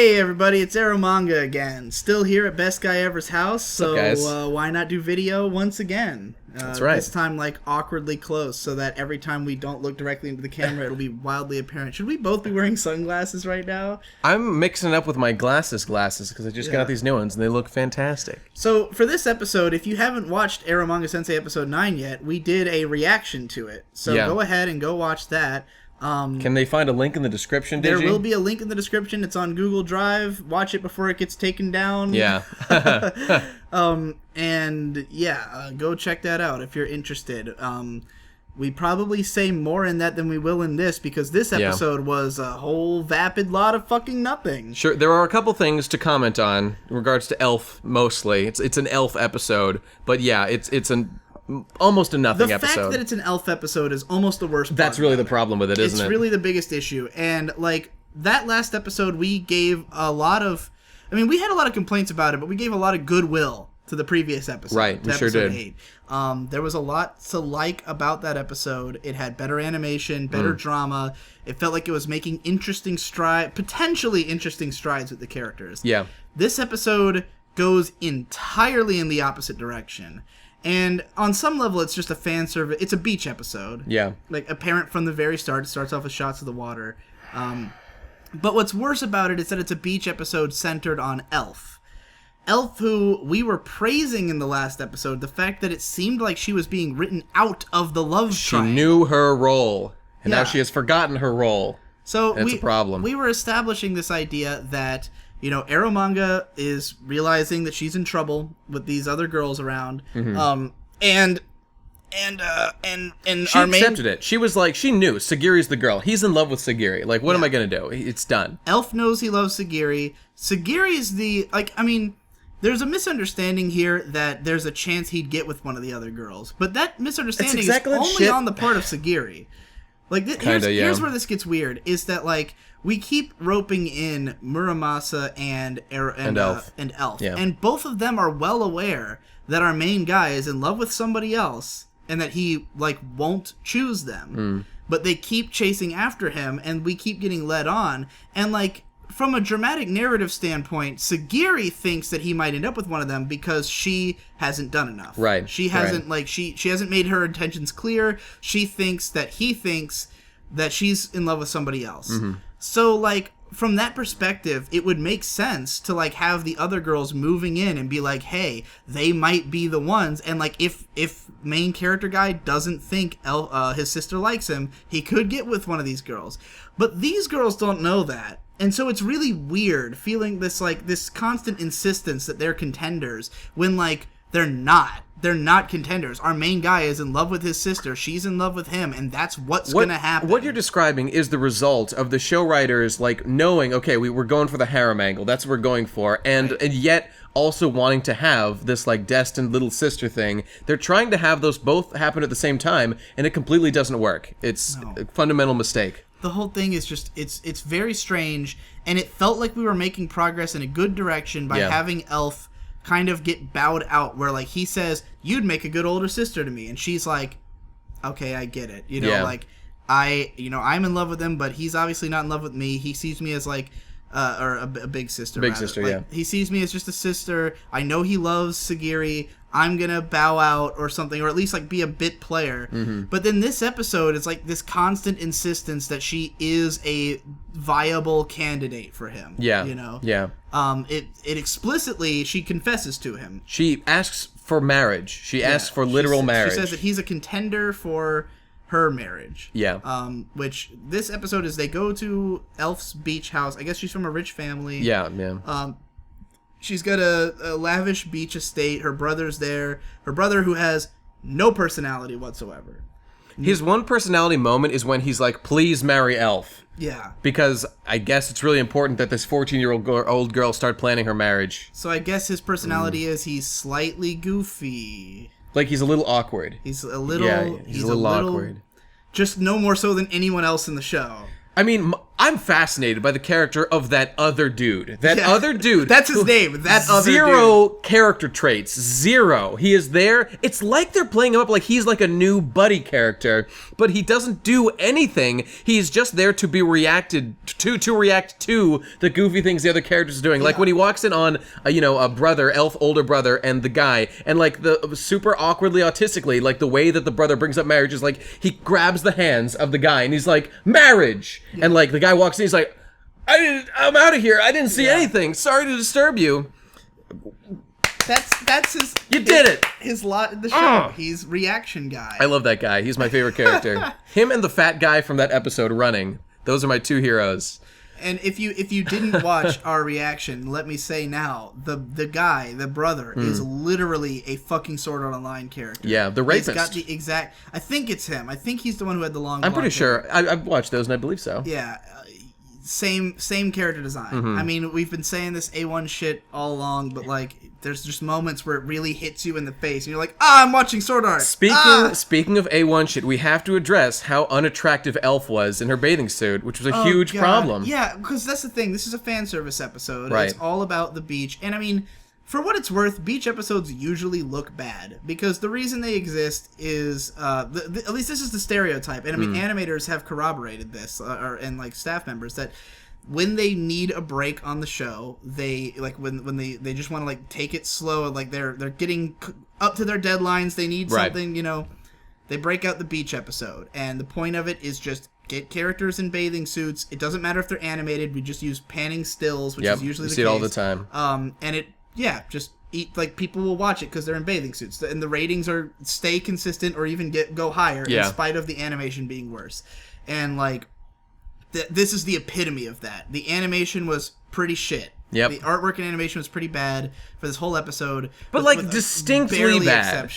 Hey everybody, it's Eromanga again. Still here at Best Guy Ever's house, so why not do video once again? That's right. This time, like, awkwardly close, so that every time we don't look directly into the camera, it'll be wildly apparent. Should we both be wearing sunglasses right now? I'm mixing it up with my glasses because I just got these new ones and they look fantastic. So, for this episode, if you haven't watched Eromanga-sensei episode 9 yet, we did a reaction to it. So go ahead and go watch that. Can they find a link in the description, There will be a link in the description. It's on Google Drive. Watch it before it gets taken down. Yeah. Go check that out if you're interested. We probably say more in that than we will in this, because this episode was a whole vapid lot of fucking nothing. Sure, there are a couple things to comment on in regards to Elf, mostly. It's an Elf episode, but yeah, it's an almost a nothing episode. The fact that it's an Elf episode is almost the worst part. That's really the problem with it, isn't it? It's really the biggest issue. And, like, that last episode, we gave a lot of... I mean, we had a lot of complaints about it, but we gave a lot of goodwill to the previous episode. Right, we sure did. 8. There was a lot to like about that episode. It had better animation, better drama. It felt like it was making potentially interesting strides with the characters. Yeah. This episode goes entirely in the opposite direction. And on some level, it's just a fan service. It's a beach episode. Yeah. Like, apparent from the very start. It starts off with shots of the water. But what's worse about it is that it's a beach episode centered on Elf. Elf, who we were praising in the last episode, the fact that it seemed like she was being written out of the love triangle. She knew her role, and now she has forgotten her role. So that's a problem. We were establishing this idea that... You know, Eromanga is realizing that she's in trouble with these other girls around, and she accepted it. She was like, she knew Sagiri's the girl. He's in love with Sagiri. Like, what am I gonna do? It's done. Elf knows he loves Sagiri. Sagiri is there's a misunderstanding here that there's a chance he'd get with one of the other girls, but that misunderstanding is only on the part of Sagiri. Like, here's where this gets weird, is that, like, we keep roping in Muramasa and Elf. Yeah. And both of them are well aware that our main guy is in love with somebody else and that he, like, won't choose them. But they keep chasing after him, and we keep getting led on. And, like, from a dramatic narrative standpoint, Sagiri thinks that he might end up with one of them because she hasn't done enough. Right. She hasn't she hasn't made her intentions clear. She thinks that he thinks that she's in love with somebody else. So, like, from that perspective, it would make sense to, like, have the other girls moving in and be like, hey, they might be the ones. And, like, if main character guy doesn't think his sister likes him, he could get with one of these girls. But these girls don't know that. And so it's really weird feeling this, like, this constant insistence that they're contenders when, like, they're not. They're not contenders. Our main guy is in love with his sister. She's in love with him, and that's what's going to happen. What you're describing is the result of the show writers, like, knowing, okay, we're going for the harem angle. That's what we're going for. And yet also wanting to have this, like, destined little sister thing. They're trying to have those both happen at the same time, and it completely doesn't work. It's a fundamental mistake. The whole thing is just, it's very strange, and it felt like we were making progress in a good direction by having Elf kind of get bowed out, where, like, he says, you'd make a good older sister to me, and she's like, okay, I get it. You know, like, I'm in love with him, but he's obviously not in love with me. He sees me as, like, a big sister. Big sister, like, he sees me as just a sister. I know he loves Sagiri. I'm gonna bow out or something, or at least, like, be a bit player. But then this episode is, like, this constant insistence that she is a viable candidate for him. Yeah. You know? Yeah. It explicitly, she confesses to him. She asks for marriage. She asks for literal marriage. She says that he's a contender for her marriage. Yeah. Which this episode is they go to Elf's beach house. I guess she's from a rich family. Yeah, man. She's got a lavish beach estate. Her brother's there. Her brother, who has no personality whatsoever. His one personality moment is when he's like, please marry Elf. Yeah. Because I guess it's really important that this 14-year-old girl start planning her marriage. So I guess his personality is he's slightly goofy. Like, he's a little awkward. He's a little... Yeah, he's a little awkward. Just no more so than anyone else in the show. I mean, I'm fascinated by the character of that other dude. That other dude. That's his name. That other dude. Zero character traits. Zero. He is there. It's like they're playing him up like he's like a new buddy character, but he doesn't do anything. He's just there to be reacted to react to the goofy things the other characters are doing. Like when he walks in on a brother, elf older brother, and the guy, and like the super awkwardly autistically, like the way that the brother brings up marriage is like he grabs the hands of the guy and he's like, marriage, and like the guy walks in, he's like, I'm out of here. I didn't see anything. Sorry to disturb you. That's his. You did it. His lot in the show. He's reaction guy. I love that guy. He's my favorite character. Him and the fat guy from that episode running. Those are my two heroes. And if you didn't watch our reaction, let me say now, the guy, the brother, is literally a fucking Sword Art Online character. Yeah, the rapist. He's got the exact. I think it's him. I think he's the one who had the long. I'm pretty sure. I've watched those and I believe so. Yeah. Same character design. I mean, we've been saying this A1 shit all along, but like, there's just moments where it really hits you in the face, and you're like, I'm watching Sword Art. Speaking of A1 shit, we have to address how unattractive Elf was in her bathing suit, which was a huge problem. Yeah, because that's the thing. This is a fan service episode. Right. It's all about the beach, and I mean, for what it's worth, beach episodes usually look bad because the reason they exist is, at least this is the stereotype, and I mean, animators have corroborated this, and like staff members, that when they need a break on the show, they like when they just want to like take it slow, like they're getting up to their deadlines, they need something, they break out the beach episode, and the point of it is just get characters in bathing suits. It doesn't matter if they're animated. We just use panning stills, which is usually the case. You see it all the time. And it. Yeah, just like people will watch it because they're in bathing suits, and the ratings stay consistent or even go higher in spite of the animation being worse. And like, this is the epitome of that. The animation was pretty shit. Yep. The artwork and animation was pretty bad for this whole episode. But like distinctly bad.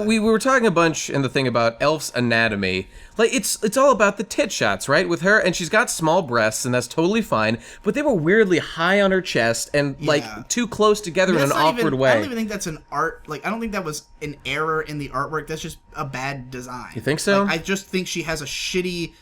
We were talking a bunch in the thing about Elf's anatomy. Like it's all about the tit shots, right? With her, and she's got small breasts, and that's totally fine. But they were weirdly high on her chest and like too close together in an awkward way. I don't even think that's an art. Like I don't think that was an error in the artwork. That's just a bad design. You think so? Like, I just think she has a shitty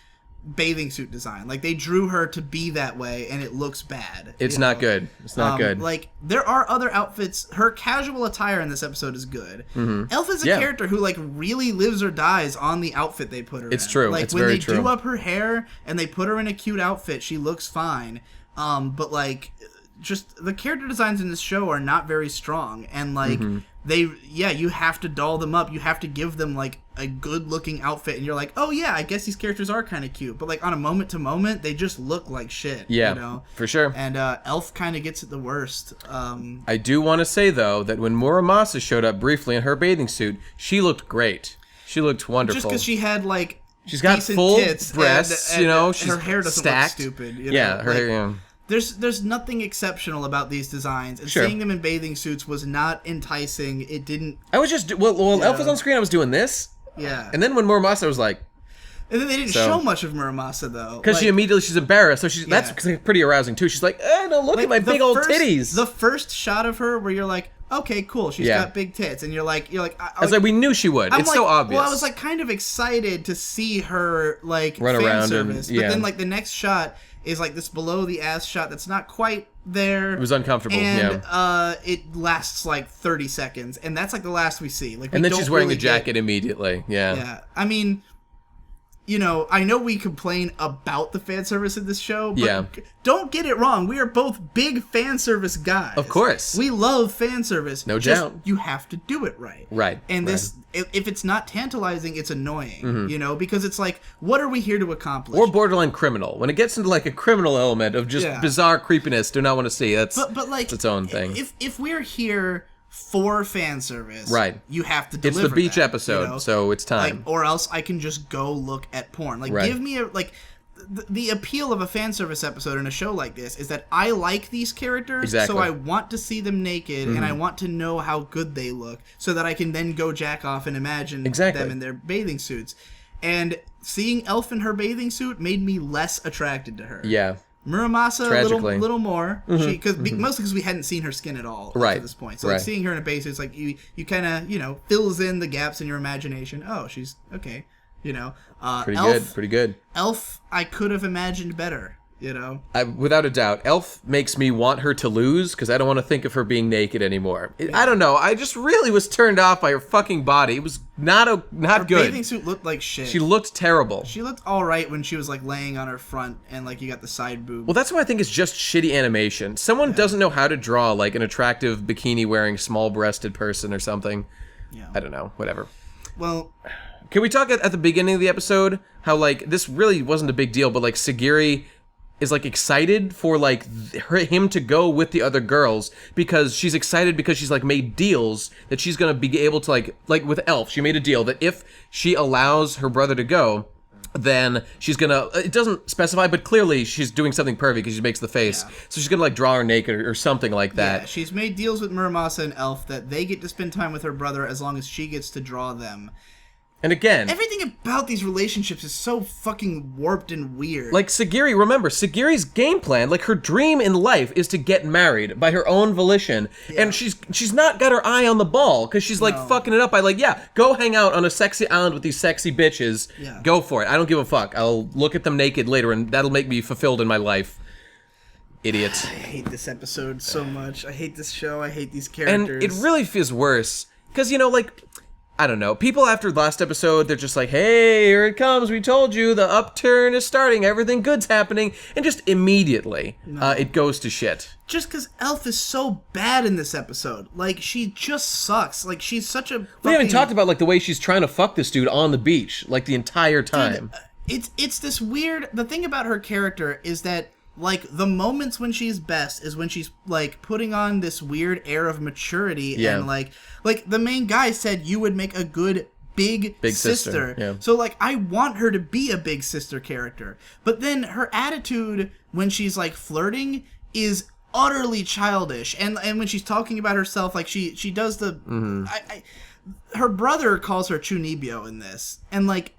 bathing suit design. Like they drew her to be that way, and it looks bad. It's not good. It's not good. Like there are other outfits. Her casual attire in this episode is good. Elf is a character who like really lives or dies on the outfit they put her in. It's true. Like it's when very they true. do up her hair and they put her in a cute outfit, she looks fine. But like, just the character designs in this show are not very strong, and like you have to doll them up. You have to give them like a good looking outfit, and you're like, oh yeah, I guess these characters are kind of cute. But like on a moment to moment, they just look like shit. Yeah, for sure. And Elf kind of gets it the worst. I do want to say though that when Muramasa showed up briefly in her bathing suit, she looked great. She looked wonderful. Just because she had like she's got full tits breasts, and she's her hair doesn't stacked. look stupid. Her hair. Yeah. There's nothing exceptional about these designs, and seeing them in bathing suits was not enticing. It didn't. I was just Elf was on screen. I was doing this. Yeah. And then when Muramasa was like. And then they didn't show much of Muramasa though, because she's embarrassed. So that's pretty arousing too. She's like, no, look at my big old titties. The first shot of her where you're like, okay, cool, she's got big tits, and you're like, I was like, we knew she would. It's so obvious. Well, I was like kind of excited to see her like run fan around service, but then like the next shot is like this below the ass shot that's not quite there. It was uncomfortable. And it lasts like 30 seconds, and that's like the last we see. Like, and then she's wearing a jacket immediately. Yeah. Yeah. I mean, I know we complain about the fan service in this show, but don't get it wrong. We are both big fan service guys. Of course. We love fan service. No doubt. You have to do it right. Right. And this, if it's not tantalizing, it's annoying, because it's like, what are we here to accomplish? Or borderline criminal. When it gets into like a criminal element of just bizarre creepiness, do not want to see. That's its own thing. If we're here for fan service, right, you have to deliver. It's the beach episode, so it's time. Like, or else I can just go look at porn. Like, give me the appeal of a fan service episode in a show like this is that I like these characters, so I want to see them naked, and I want to know how good they look, so that I can then go jack off and imagine them in their bathing suits. And seeing Elf in her bathing suit made me less attracted to her. Yeah. Muramasa a little more, mostly because we hadn't seen her skin at all up to this point. So like seeing her in a base, it's like you kind of fills in the gaps in your imagination. Oh, she's okay, pretty good. Elf I could have imagined better. you know? Without a doubt, Elf makes me want her to lose because I don't want to think of her being naked anymore. I don't know. I just really was turned off by her fucking body. It was not Her good. bathing suit looked like shit. She looked terrible. She looked all right when she was like laying on her front and like you got the side boob. Well, that's what I think is just shitty animation. Someone doesn't know how to draw like an attractive bikini-wearing, small-breasted person or something. Yeah. I don't know. Whatever. Well, can we talk at the beginning of the episode how like this really wasn't a big deal, but like Sagiri is like excited for like him to go with the other girls because she's excited because she's like made deals that she's gonna be able to like with Elf. She made a deal that if she allows her brother to go, then she's gonna, it doesn't specify, but clearly she's doing something perfect because she makes the face. Yeah. So she's gonna like draw her naked or something like that. Yeah, she's made deals with Muramasa and Elf that they get to spend time with her brother as long as she gets to draw them. And again, everything about these relationships is so fucking warped and weird. Like Sagiri, remember, Sagiri's game plan, like her dream in life is to get married by her own volition. Yeah. And she's not got her eye on the ball because she's like fucking it up by like, yeah, go hang out on a sexy island with these sexy bitches. Yeah. Go for it. I don't give a fuck. I'll look at them naked later and that'll make me fulfilled in my life. Idiots. I hate this episode so much. I hate this show. I hate these characters. And it really feels worse because, you know, like, I don't know. People after the last episode, they're just like, hey, here it comes. We told you the upturn is starting. Everything good's happening. And just immediately, it goes to shit. Just because Elf is so bad in this episode. Like, she just sucks. Like, she's such a fucking... We haven't talked about, like, the way she's trying to fuck this dude on the beach, like, the entire time. Dude, it's this weird... The thing about her character is that, like, the moments when she's best is when she's, like, putting on this weird air of maturity and, like, the main guy said you would make a good big sister. Yeah. So, like, I want her to be a big sister character. But then her attitude when she's, like, flirting is utterly childish. And when she's talking about herself, like, she does the... her brother calls her Chunibyo in this. And, like,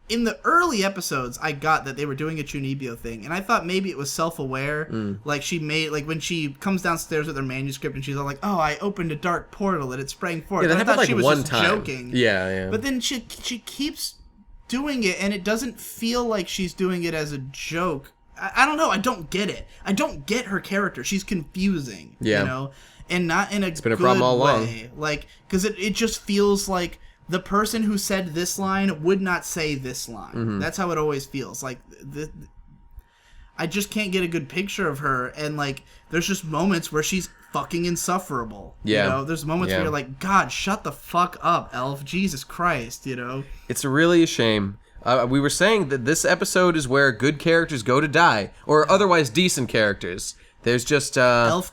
in the early episodes, I got that they were doing a Chunibyo thing, and I thought maybe it was self-aware. Like, she made, like, when she comes downstairs with her manuscript, and she's all like, "Oh, I opened a dark portal, and it sprang forth." Yeah, that I happened thought she like was one just time. joking. Yeah. But then she keeps doing it, and it doesn't feel like she's doing it as a joke. I don't know. I don't get it. I don't get her character. She's confusing. Yeah. You know, and not in a been a problem all along. way. Like, because it just feels like the person who said this line would not say this line. That's how it always feels. Like, I just can't get a good picture of her. And, like, there's just moments where she's fucking insufferable. Yeah. You know? There's moments where you're like, God, shut the fuck up, Elf. Jesus Christ, you know? It's really a shame. We were saying that this episode is where good characters go to die. Or otherwise decent characters. There's just... Elf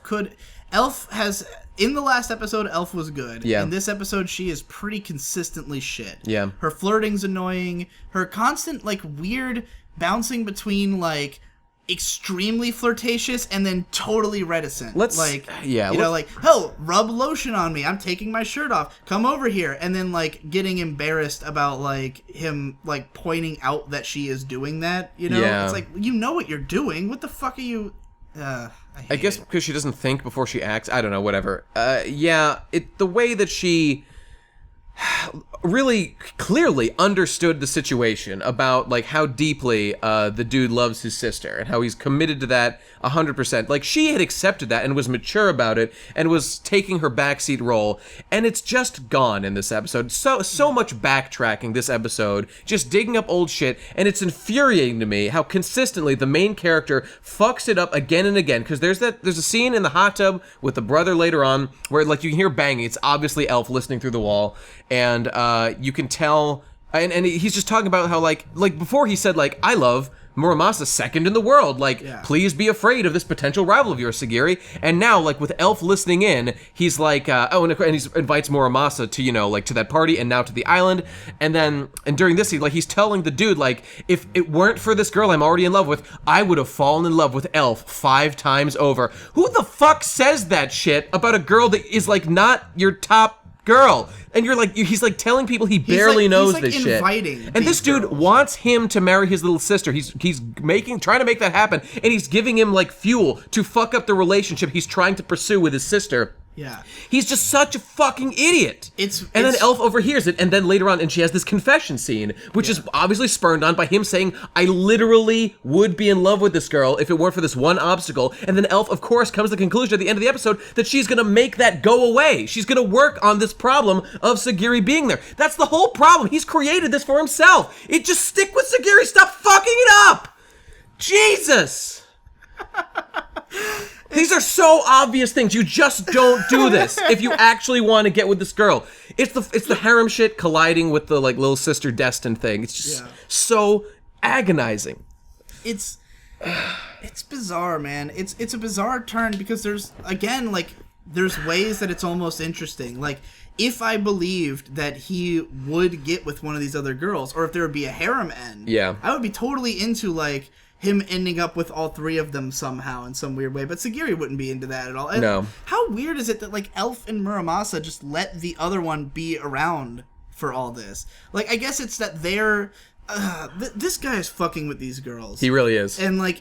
has... In the last episode, Elf was good. Yeah. In this episode, she is pretty consistently shit. Yeah. Her flirting's annoying. Her constant, like, weird bouncing between, like, extremely flirtatious and then totally reticent. Oh, rub lotion on me. I'm taking my shirt off. Come over here. And then, like, getting embarrassed about, like, him, like, pointing out that she is doing that. You know? Yeah. It's like, you know what you're doing. What the fuck are you... I guess because she doesn't think before she acts. I don't know, whatever. The way that she really clearly understood the situation about, like, how deeply the dude loves his sister and how he's committed to that 100%. Like, she had accepted that and was mature about it and was taking her backseat role, and it's just gone in this episode. So much backtracking this episode, just digging up old shit, and it's infuriating to me how consistently the main character fucks it up again and again, because there's a scene in the hot tub with the brother later on where, like, you can hear banging. It's obviously Elf listening through the wall, and you can tell, and he's just talking about how, like before he said, like, I love Muramasa second in the world, like, please be afraid of this potential rival of yours, Sagiri. And now, like, with Elf listening in, he's like, and he invites Muramasa to, you know, like, to that party and now to the island. And during this scene, like, he's telling the dude, like, if it weren't for this girl I'm already in love with, I would have fallen in love with Elf 5 times over. Who the fuck says that shit about a girl that is, like, not your top girl? And you're like, he's like telling people he barely knows this shit. And this dude wants him to marry his little sister. He's trying to make that happen, and he's giving him, like, fuel to fuck up the relationship he's trying to pursue with his sister. Yeah. He's just such a fucking idiot. And then Elf overhears it, and then later on, and she has this confession scene, which is obviously spurned on by him saying, I literally would be in love with this girl if it weren't for this one obstacle. And then Elf, of course, comes to the conclusion at the end of the episode that she's gonna make that go away. She's gonna work on this problem of Sagiri being there. That's the whole problem. He's created this for himself. Just stick with Sagiri. Stop fucking it up. Jesus. These are so obvious things. You just don't do this if you actually want to get with this girl. It's the harem shit colliding with the like little sister destined thing. It's just so agonizing. It's bizarre, man. It's a bizarre turn because there's ways that it's almost interesting. Like, if I believed that he would get with one of these other girls, or if there would be a harem end, I would be totally into like him ending up with all three of them somehow in some weird way. But Sagiri wouldn't be into that at all. And no. How weird is it that like Elf and Muramasa just let the other one be around for all this? Like, I guess it's that they're this guy is fucking with these girls. He really is. And like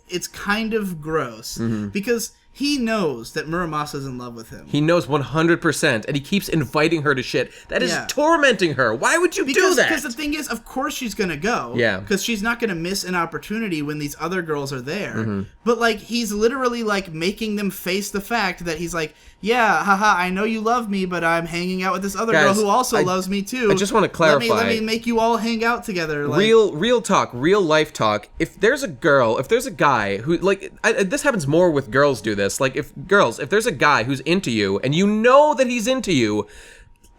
it's kind of gross because he knows that Muramasa's in love with him. He knows 100%, and he keeps inviting her to shit. That is tormenting her. Why would you do that? Because the thing is, of course she's going to go. Yeah. Because she's not going to miss an opportunity when these other girls are there. But, like, he's literally, like, making them face the fact that he's like, yeah, haha, I know you love me, but I'm hanging out with this other girl who also loves me, too. I just want to clarify. Let me make you all hang out together. Like, real talk, real life talk. If there's a guy who, like, this happens more with girls do this. Like, if there's a guy who's into you, and you know that he's into you,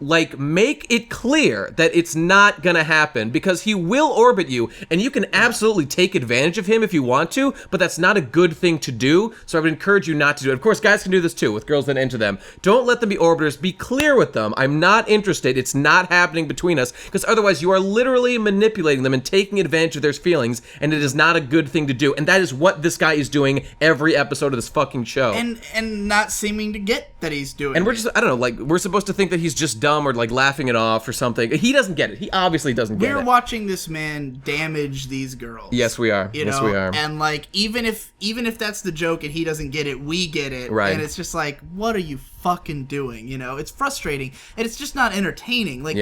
like, make it clear that it's not gonna happen, because he will orbit you, and you can absolutely take advantage of him if you want to, but that's not a good thing to do, so I would encourage you not to do it. Of course, guys can do this too, with girls that are into them. Don't let them be orbiters. Be clear with them. I'm not interested. It's not happening between us, because otherwise you are literally manipulating them and taking advantage of their feelings, and it is not a good thing to do, and that is what this guy is doing every episode of this fucking show. And not seeming to get that he's doing and we're just, I don't know, like, we're supposed to think that he's just dumb or like laughing it off or something. He doesn't get it. He obviously doesn't get it. We're watching this man damage these girls. Yes, we are. Yes, we are. And like, even if that's the joke and he doesn't get it, we get it. Right. And it's just like, what are you fucking doing? You know, it's frustrating and it's just not entertaining. Like,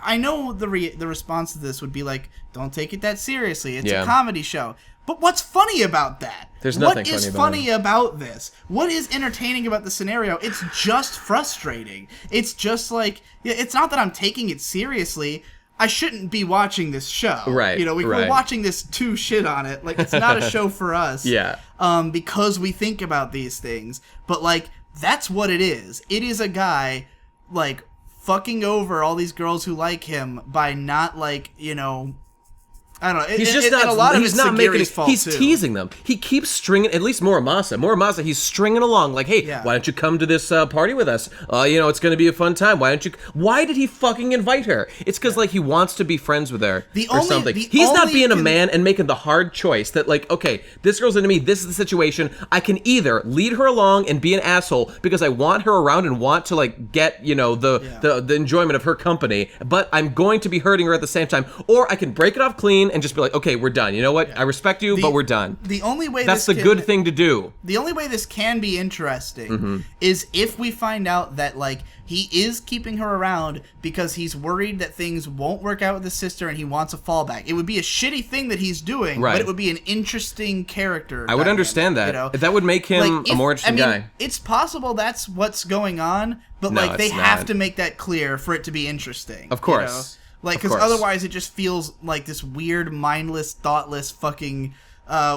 I know the response to this would be like, don't take it that seriously. It's a comedy show. But what's funny about that? There's nothing funny about it. What is funny about this? What is entertaining about the scenario? It's just frustrating. It's just like, it's not that I'm taking it seriously. I shouldn't be watching this show. Right. You know, we're watching this to shit on it. Like, it's not a show for us. Yeah. Because we think about these things. But, like, that's what it is. It is a guy, like, fucking over all these girls who like him by not, like, you know... I don't know. He's just not. A lot of he's not making it. He's too. Teasing them. He keeps stringing. At least Muramasa. He's stringing along. Like, hey, why don't you come to this party with us? You know, it's going to be a fun time. Why don't you? Why did he fucking invite her? It's because like he wants to be friends with her or something. He's not being a man and making the hard choice that like, okay, this girl's into me. This is the situation. I can either lead her along and be an asshole because I want her around and want to like get the enjoyment of her company, but I'm going to be hurting her at the same time, or I can break it off clean and just be like, okay, we're done. You know what? I respect you, but we're done. The only way that's the good thing to do. The only way this can be interesting is if we find out that like he is keeping her around because he's worried that things won't work out with his sister and he wants a fallback. It would be a shitty thing that he's doing, but it would be an interesting character. I would understand that. You know? That would make him a more interesting guy. It's possible that's what's going on, but like they have to make that clear for it to be interesting. Of course. You know? Like, because otherwise it just feels like this weird, mindless, thoughtless fucking...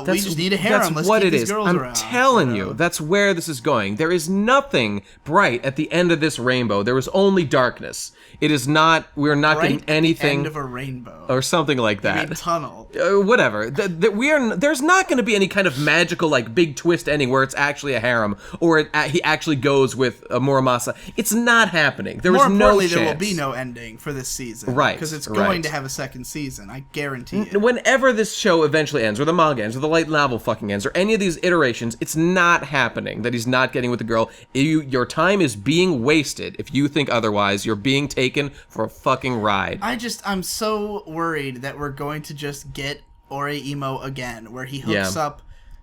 we just need a harem. Let's keep these girls around. I'm telling you, that's where this is going. There is nothing bright at the end of this rainbow. There is only darkness. It is not... We're not bright getting anything... At the end of a rainbow. Or something like that. You mean tunnel. Whatever. There's not going to be any kind of magical, like, big twist ending where it's actually a harem, or he actually goes with Muramasa. It's not happening. There is no chance. More importantly, there will be no ending for this season. Right. Because it's going to have a second season. I guarantee it. Whenever this show eventually ends, or the manga ends, or the light novel fucking ends, or any of these iterations, it's not happening that he's not getting with the girl. Your time is being wasted. If you think otherwise, you're being taken for a fucking ride. I'm so worried that we're going to just get Ore Imo again, where he hooks up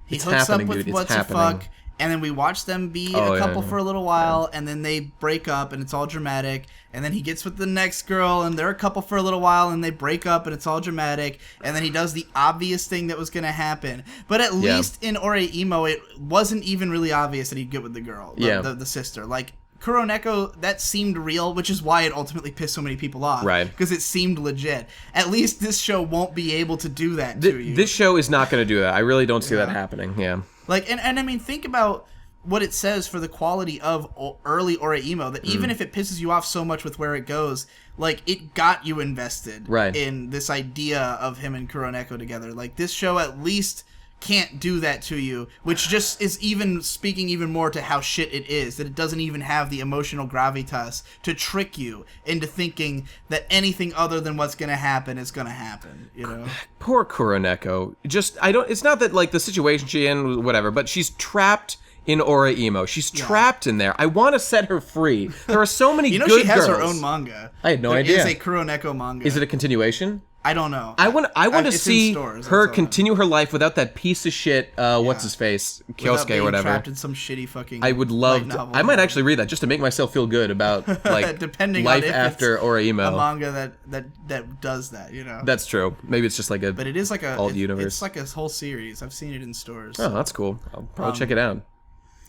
with What's-a-Fuck, and then we watch them be a couple for a little while, and then they break up, and it's all dramatic, and then he gets with the next girl, and they're a couple for a little while, and they break up, and it's all dramatic, and then he does the obvious thing that was going to happen. But at least in Ore-Imo, it wasn't even really obvious that he'd get with the girl, the sister. Like, Kuroneko, that seemed real, which is why it ultimately pissed so many people off. Right. Because it seemed legit. At least this show won't be able to do that to you. This show is not going to do that. I really don't see that happening. Yeah. Like, and I mean, think about what it says for the quality of early Ore-Imo, that even if it pisses you off so much with where it goes, like, it got you invested in this idea of him and Kuroneko together. Like, this show at least can't do that to you, which just is even speaking even more to how shit it is, that it doesn't even have the emotional gravitas to trick you into thinking that anything other than what's going to happen is going to happen, you know? Poor Kuroneko. It's not that, like, the situation she's in, whatever, but she's trapped in Ore-Imo. She's trapped in there. I want to set her free. There are so many good girls. She has her own manga. I had no idea. It is a Kuroneko manga. Is it a continuation? I don't know. I want to see her continue her life without that piece of shit, what's his face, Kyosuke or whatever. Trapped in some shitty fucking. I would love. I might actually read that just to make myself feel good about like depending life on if after it's Ore-Imo. a manga that does that, you know. That's true. Maybe it's just like a. But it is like a alt universe. It's like a whole series. I've seen it in stores. Oh, that's cool. I'll probably check it out.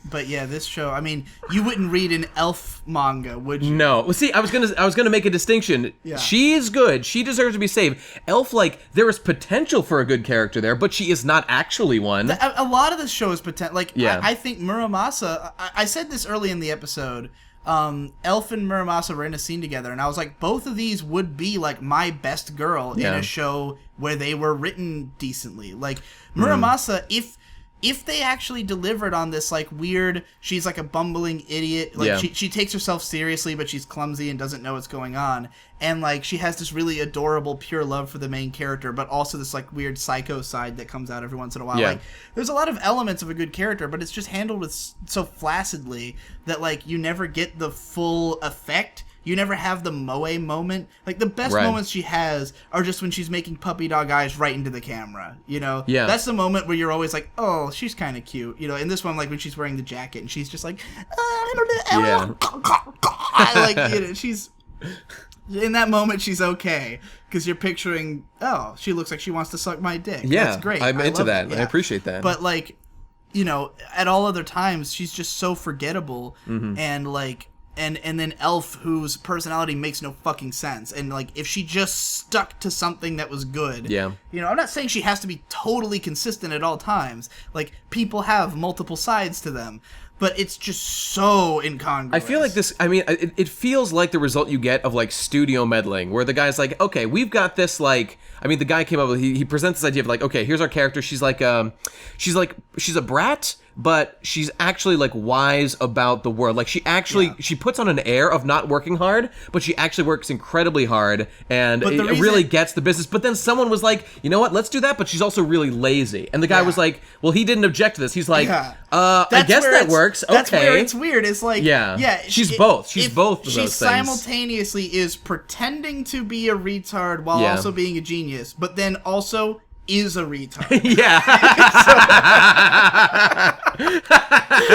But yeah, this show, I mean, you wouldn't read an elf manga, would you? No. Well, see, I was gonna make a distinction. Yeah. She is good. She deserves to be saved. Elf, like, there is potential for a good character there, but she is not actually one. A lot of this show is potential. Like, I think Muramasa, I said this early in the episode, Elf and Muramasa were in a scene together, and I was like, both of these would be, like, my best girl in a show where they were written decently. Like, Muramasa, if they actually delivered on this, like, weird, she's like a bumbling idiot, like, she takes herself seriously, but she's clumsy and doesn't know what's going on, and, like, she has this really adorable, pure love for the main character, but also this, like, weird psycho side that comes out every once in a while. Like, there's a lot of elements of a good character, but it's just handled with so flaccidly that, like, you never get the full effect. You never have the moe moment. Like, the best moments she has are just when she's making puppy dog eyes right into the camera, you know? Yeah. That's the moment where you're always like, oh, she's kind of cute. You know, in this one, like, when she's wearing the jacket and she's just like, like, you know, she's... In that moment, she's okay, because you're picturing, oh, she looks like she wants to suck my dick. Yeah, that's great. I'm into that. Yeah. I appreciate that. But, like, you know, at all other times, she's just so forgettable, and, like... And then Elf, whose personality makes no fucking sense. And, like, if she just stuck to something that was good... Yeah. You know, I'm not saying she has to be totally consistent at all times. Like, people have multiple sides to them. But it's just so incongruous. I feel like this, I mean, it feels like the result you get of, like, studio meddling, where the guy's like, okay, we've got this, like, I mean, the guy came up with, he presents this idea of, like, okay, here's our character, she's a brat, but she's actually, like, wise about the world. Like, she actually, she puts on an air of not working hard, but she actually works incredibly hard, and it really gets the business. But then someone was like, you know what, let's do that, but she's also really lazy. And the guy was like, well, he didn't object to this. He's like, I guess that works. Okay. That's where it's weird. It's like, she's both. She's both of those things. She simultaneously is pretending to be a retard while also being a genius, but then also is a retard. Yeah.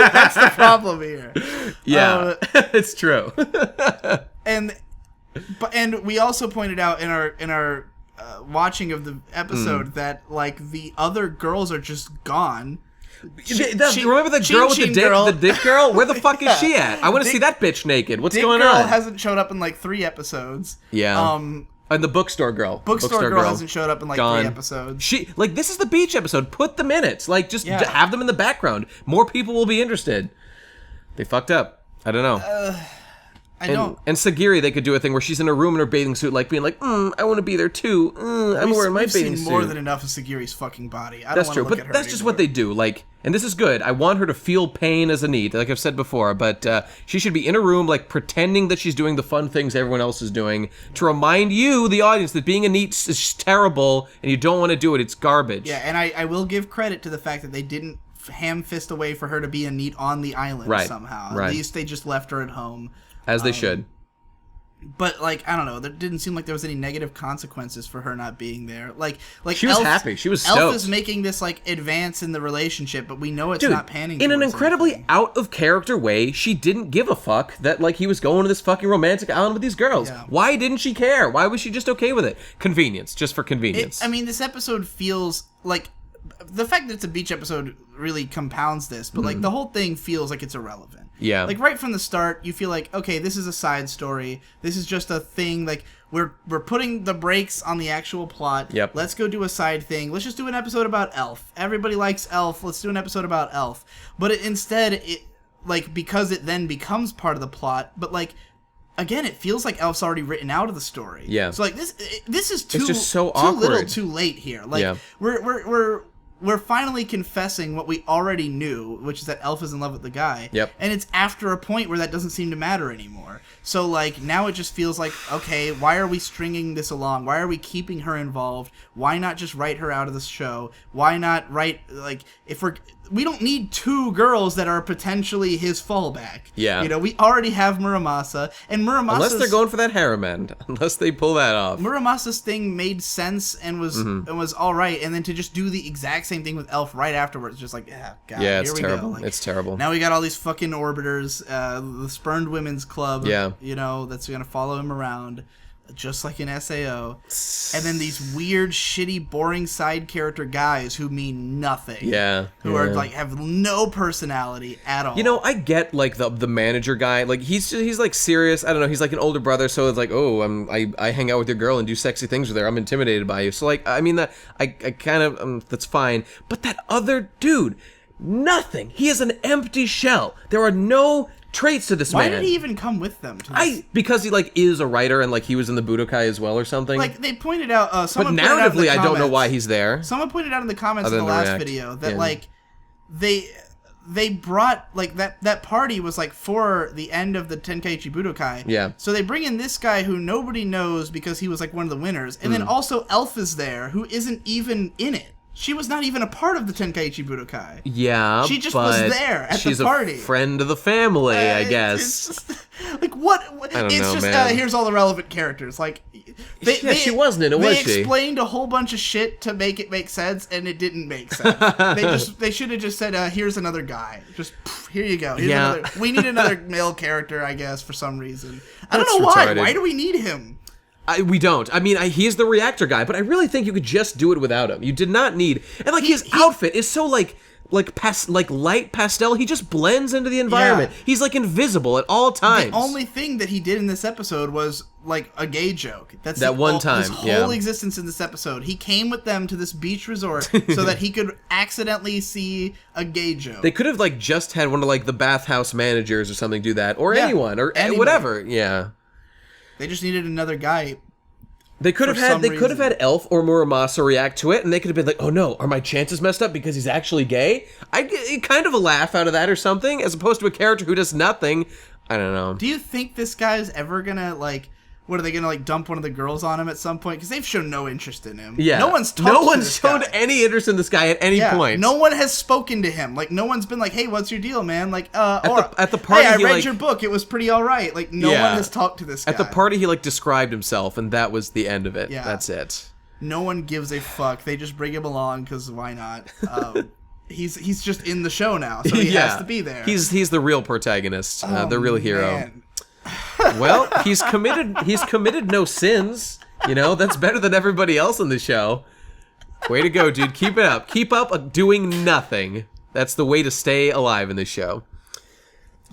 That's the problem here. Yeah, it's true. and we also pointed out in our watching of the episode that, like, the other girls are just gone. Remember the girl with the dick girl? Where the fuck is she at? I want to see that bitch naked. What's going on? Dick girl hasn't showed up in like 3 episodes. Yeah. And the bookstore girl. Bookstore girl hasn't showed up in like 3 episodes. This is the beach episode. Put them in it. Like, just have them in the background. More people will be interested. They fucked up. I don't know. And Sagiri, they could do a thing where she's in a room in her bathing suit, like being like, I want to be there too. I'm wearing my bathing suit. We've seen more than enough of Sagiri's fucking body. That's true, but that's just what they do. Like, and this is good. I want her to feel pain as a NEET, like I've said before, but she should be in a room, like, pretending that she's doing the fun things everyone else is doing, to remind you, the audience, that being a NEET is terrible, and you don't want to do it. It's garbage. Yeah, and I will give credit to the fact that they didn't ham fist a way for her to be a NEET on the island somehow. At least they just left her at home. As they should. But, like, I don't know. There didn't seem like there was any negative consequences for her not being there. Like she was happy. She was stoked. Elf is making this, like, advance in the relationship, but we know it's not panning in an towards incredibly anything. out-of-character way, she didn't give a fuck that, like, he was going to this fucking romantic island with these girls. Yeah. Why didn't she care? Why was she just okay with it? Convenience. Just for convenience. I mean, this episode feels like... The fact that it's a beach episode really compounds this, but, like, the whole thing feels like it's irrelevant. Yeah. Like, right from the start, you feel like, okay, this is a side story. This is just a thing, like, we're putting the brakes on the actual plot. Yep. Let's go do a side thing. Let's just do an episode about Elf. Everybody likes Elf. Let's do an episode about Elf. But instead, like, because it then becomes part of the plot, but, like, again, it feels like Elf's already written out of the story. Yeah. So, like, this is It's just so too awkward. little too late here. Like, Yeah. we're finally confessing what we already knew, which is that Elf is in love with the guy. Yep. And it's after a point where that doesn't seem to matter anymore. So, like, now it just feels like, okay, why are we stringing this along? Why are we keeping her involved? Why not just write her out of the show? Why not write, like, we don't need two girls that are potentially his fallback. Yeah. You know, we already have Muramasa, and Muramasa's... Unless they're going for that harem end. Unless they pull that off. Muramasa's thing made sense and was all right, and then to just do the exact same thing with Elf right afterwards, just like, God, Yeah, it's here we terrible. go. Like, It's terrible. Now we got all these fucking orbiters, the Spurned Women's Club, Yeah. you know, that's gonna follow him around, just like in SAO. And then these weird, shitty, boring side character guys who mean nothing. Yeah. Who are, like, have no personality at all. You know, I get, like, the manager guy. Like, he's like serious. I don't know. He's like an older brother, so it's like, oh, I hang out with your girl and do sexy things with her. I'm intimidated by you. So, like, I mean, I kind of that's fine. But that other dude, nothing. He is an empty shell. There are no traits to this Why man. did he even come with them? To this? Because he, like, is a writer and, like, he was in the Budokai as well or something. Like, they pointed out, but someone pointed out in the narratively, I don't know comments- why he's there. Someone pointed out in the comments Other in the than to last react. video that, Yeah. like, they brought, like, that party was, like, for the end of the Tenkaichi Budokai. Yeah. So they bring in this guy who nobody knows because he was, like, one of the winners. And then also Elf is there, who isn't even in it. She was not even a part of the Tenkaichi Budokai. Yeah, She just was there at she's the party. a friend of the family, I It's guess. just, like, what? I don't it's know, just, man. Here's all the relevant characters. Like, She wasn't in it, was she? They explained a whole bunch of shit to make it make sense, and it didn't make sense. They should have just said, here's another guy. Just, here you go. Here's we need another male character, I guess, for some reason. I don't know why. retarded. Why do we need him? We don't. I mean, he's the reactor guy, but I really think you could just do it without him. You did not need... And, like, his outfit is so, like light pastel. He just blends into the environment. Yeah. He's, like, invisible at all times. The only thing that he did in this episode was, like, a gay joke. That's that one time, his whole existence in this episode. He came with them to this beach resort so that he could accidentally see a gay joke. They could have, like, just had one of, like, the bathhouse managers or something do that. Or anyone. Or anybody. whatever. Yeah. They just needed another guy. They could have had Elf or Muramasa react to it, and they could have been like, "Oh no, are my chances messed up because he's actually gay?" I get kind of a laugh out of that or something, as opposed to a character who does nothing. I don't know. Do you think this guy's ever gonna, like, what are they gonna, like, dump one of the girls on him at some point? Because they've shown no interest in him. Yeah. No one's shown any interest in this guy at any point. No one has spoken to him. Like, no one's been like, "Hey, what's your deal, man?" Like, at the party, "Hey, I he, read like, your book. It was pretty all right." Like, no one has talked to this guy. At the party, he, like, described himself, and that was the end of it. Yeah. That's it. No one gives a fuck. They just bring him along because why not? He's just in the show now, so he has to be there. He's the real protagonist, the real hero. Man. Well, he's committed no sins. You know, that's better than everybody else in the show. Way to go, dude. Keep it up. Keep up doing nothing. That's the way to stay alive in this show.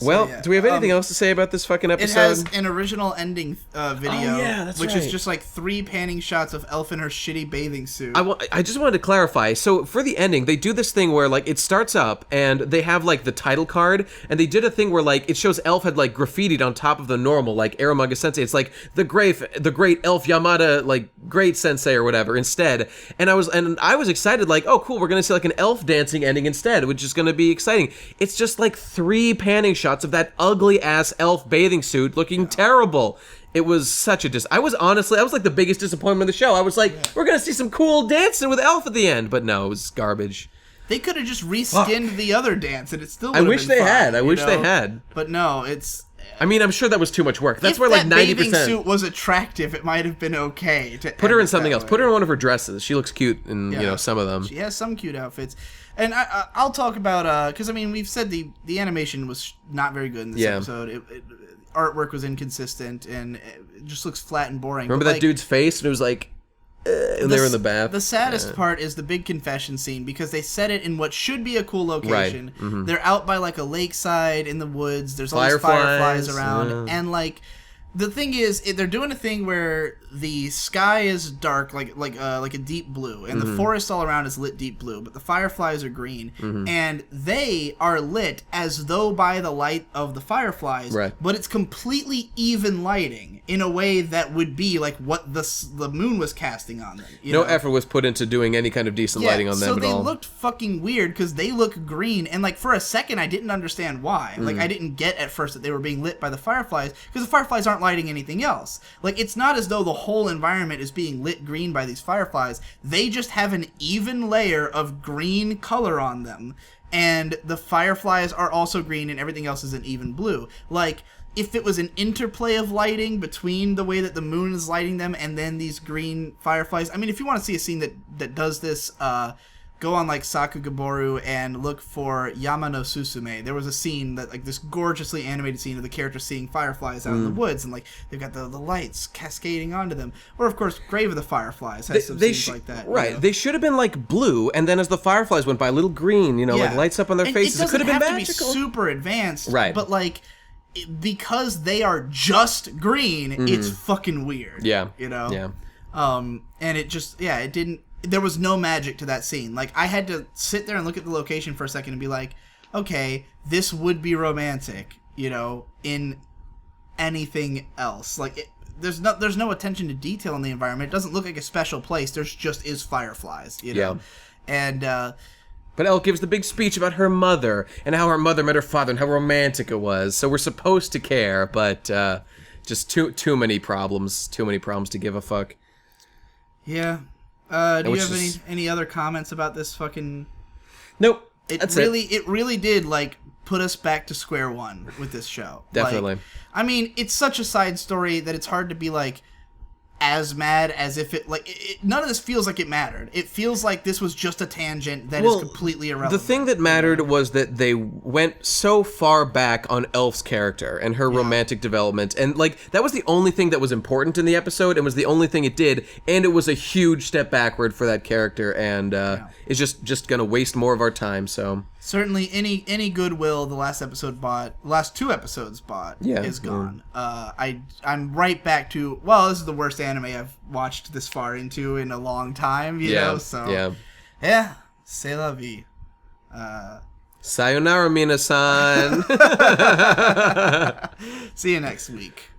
Well, yeah. Do we have anything else to say about this fucking episode? It has an original ending video, which is right. just like 3 panning shots of Elf in her shitty bathing suit. I just wanted to clarify. So for the ending, they do this thing where, like, it starts up and they have, like, the title card, and they did a thing where, like, it shows Elf had, like, graffitied on top of the normal, like Eromanga-sensei. It's like the great Elf Yamada, like, great sensei or whatever instead. And I was excited, like, oh cool, we're gonna see like an elf dancing ending instead, which is gonna be exciting. It's just like 3 panning shots of that ugly ass elf bathing suit looking terrible. It was such a I was like the biggest disappointment of the show. I was like, we're gonna see some cool dancing with Elf at the end, but no, it was garbage. They could have just reskinned the other dance, and it still. I wish they had. But no, it's I mean, I'm sure that was too much work. That's if where like that 90%. bathing suit was attractive, it might have been okay to Put her end in it something that else. way. Put her in one of her dresses. She looks cute in some of them. She has some cute outfits. And I'll talk about, because, I mean, we've said the animation was not very good in this episode. Artwork was inconsistent, and it just looks flat and boring. Remember that dude's face? And it was like, and they were in the bath. The saddest part is the big confession scene, because they set it in what should be a cool location. Right. Mm-hmm. They're out by, like, a lakeside in the woods. There's all these Fireflies around. yeah. And, like... The thing is, they're doing a thing where the sky is dark, like a deep blue, and the forest all around is lit deep blue, but the fireflies are green, and they are lit as though by the light of the fireflies, right. but it's completely even lighting in a way that would be like what the moon was casting on them. No effort was put into doing any kind of decent lighting on them at all. So they looked fucking weird because they look green, and like for a second I didn't understand why. Like I didn't get at first that they were being lit by the fireflies, because the fireflies aren't lighting anything else. Like, it's not as though the whole environment is being lit green by these fireflies. They just have an even layer of green color on them, and the fireflies are also green, and everything else is an even blue. Like, if it was an interplay of lighting between the way that the moon is lighting them and then these green fireflies. I mean, if you want to see a scene that does this, go on like Sakugaboru and look for Yamano Susume. There was a scene that like this gorgeously animated scene of the character seeing fireflies out in the woods, and like they've got the lights cascading onto them. Or of course, Grave of the Fireflies has some scenes like that. Right. You know? They should have been like blue, and then as the fireflies went by, a little green, like lights up on their faces. It could have been magical. To be super advanced, right? But like, because they are just green, it's fucking weird. Yeah. Yeah. And it just it didn't. There was no magic to that scene. Like, I had to sit there and look at the location for a second and be like, okay, this would be romantic, in anything else. Like, there's no attention to detail in the environment. It doesn't look like a special place. There's just is fireflies, Yeah. And, but Elle gives the big speech about her mother and how her mother met her father and how romantic it was. So we're supposed to care, but just too many problems. Too many problems to give a fuck. Yeah. Do you have any other comments about this fucking... Nope. It really did, like, put us back to square one with this show. Definitely. Like, I mean, it's such a side story that it's hard to be, like, as mad as if it... Like, none of this feels like it mattered. It feels like this was just a tangent that is completely irrelevant. The thing that mattered was that they went so far back on Elf's character and her romantic development. And, like, that was the only thing that was important in the episode, and was the only thing it did. And it was a huge step backward for that character, and it's just going to waste more of our time, so... Certainly, any goodwill the last two episodes bought is gone. I'm right back to, well, this is the worst anime I've watched this far into in a long time, you know, so... Yeah, c'est la vie. Sayonara, minasan. See you next week.